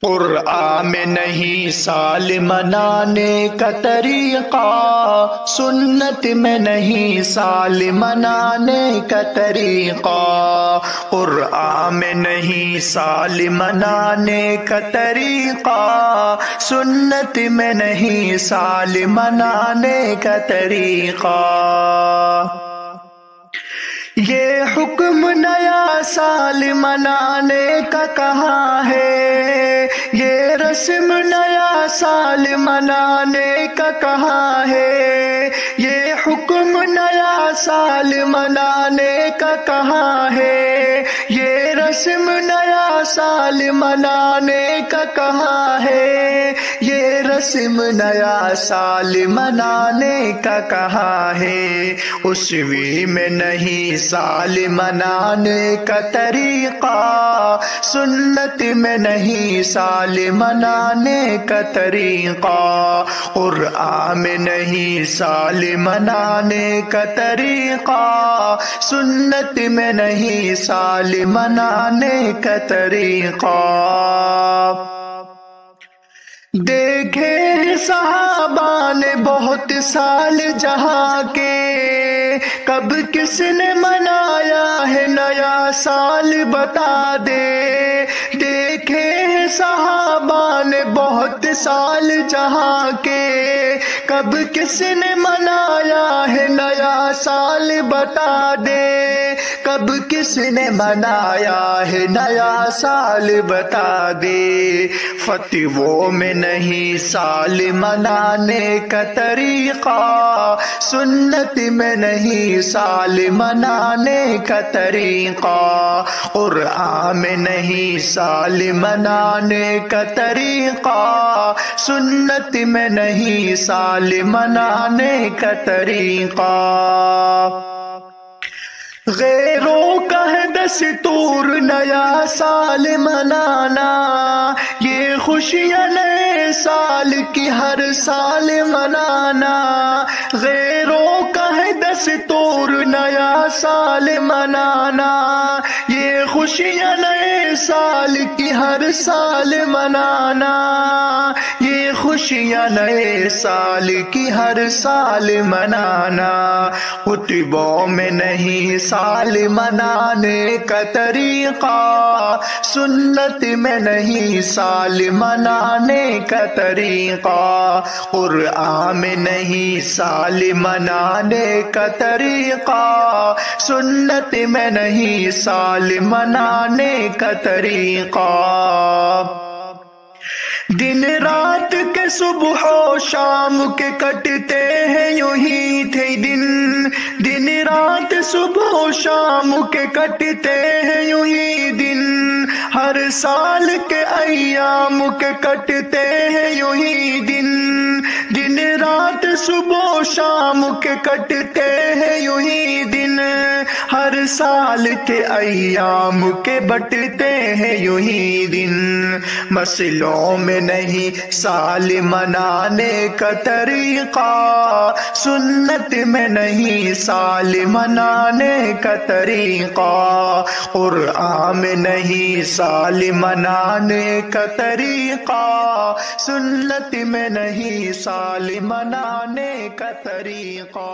قرآن میں نہیں سال منانے کا طریقہ، سنت میں نہیں سال منانے کا طریقہ، قرآن میں نہیں سال منانے کا طریقہ، سنت میں نہیں سال منانے کا طریقہ۔ یہ حکم نیا سال منانے کا کہاں ہے، یہ رسم نیا سال منانے کا کہاں ہے، یہ حکم نیا سال منانے کا کہاں ہے، یہ رسم نیا سال منانے کا کہاں ہے، یہ رسم نیا سال منانے کا کہاں ہے۔ عیسوی میں نہیں سال منانے کا طریقہ، سنت میں نہیں سال منانے کا طریقہ، قرآن میں نہیں سال منانے کا طریقہ، سنت میں نہیں سال منانے کا طریقہ۔ دیکھے صحابہ نے بہت سال جہاں کے، کب کس نے منایا ہے نیا سال بتا دے۔ دیکھے صحابہ نے بہت سال جہاں کے، کب کس نے منایا ہے نیا سال بتا دے، کب کس نے منایا ہے نیا سال بتا دے۔ فتووں میں نہیں سال منانے کا طریقہ، سنت میں نہیں سال منانے کا طریقہ، قرآن میں نہیں سال منانے کا طریقہ، سنت میں نہیں سال منانے کا طریقہ۔ غیروں کا ہے دستور نیا سال منانا، یہ خوشیاں نئے سال کی ہر سال منانا، غیروں کا ہے دستور نیا سال منانا، یہ خوشیاں نئے سال کی ہر سال منانا، یہ خوشیاں نئے سال کی ہر سال منانا۔ خطبوں میں نہیں سال منانے کا طریقہ، سنت میں نہیں سال منانے کا طریقہ، قرآن میں نہیں سال منانے کا طریقہ، سنت میں نہیں سال منانے کا طریقہ۔ دن رات کے صبح و شام کے کٹتے ہیں یوں ہی تھے دن، دن رات صبح و شام کے کٹتے ہیں یوں ہی دن، ہر سال کے ایام کے کٹتے ہیں یوں ہی دن، دن رات صبح و شام کے کٹتے ہیں یوں ہی دن، ہر سال کے ایام کے بٹتے ہیں یوں ہی دن۔ مسئلوں میں نہیں سال منانے کا طریقہ، سنت میں نہیں سال منانے کا طریقہ، قرآن میں نہیں سال منانے کا طریقہ، سنت میں نہیں سال منانے کا طریقہ۔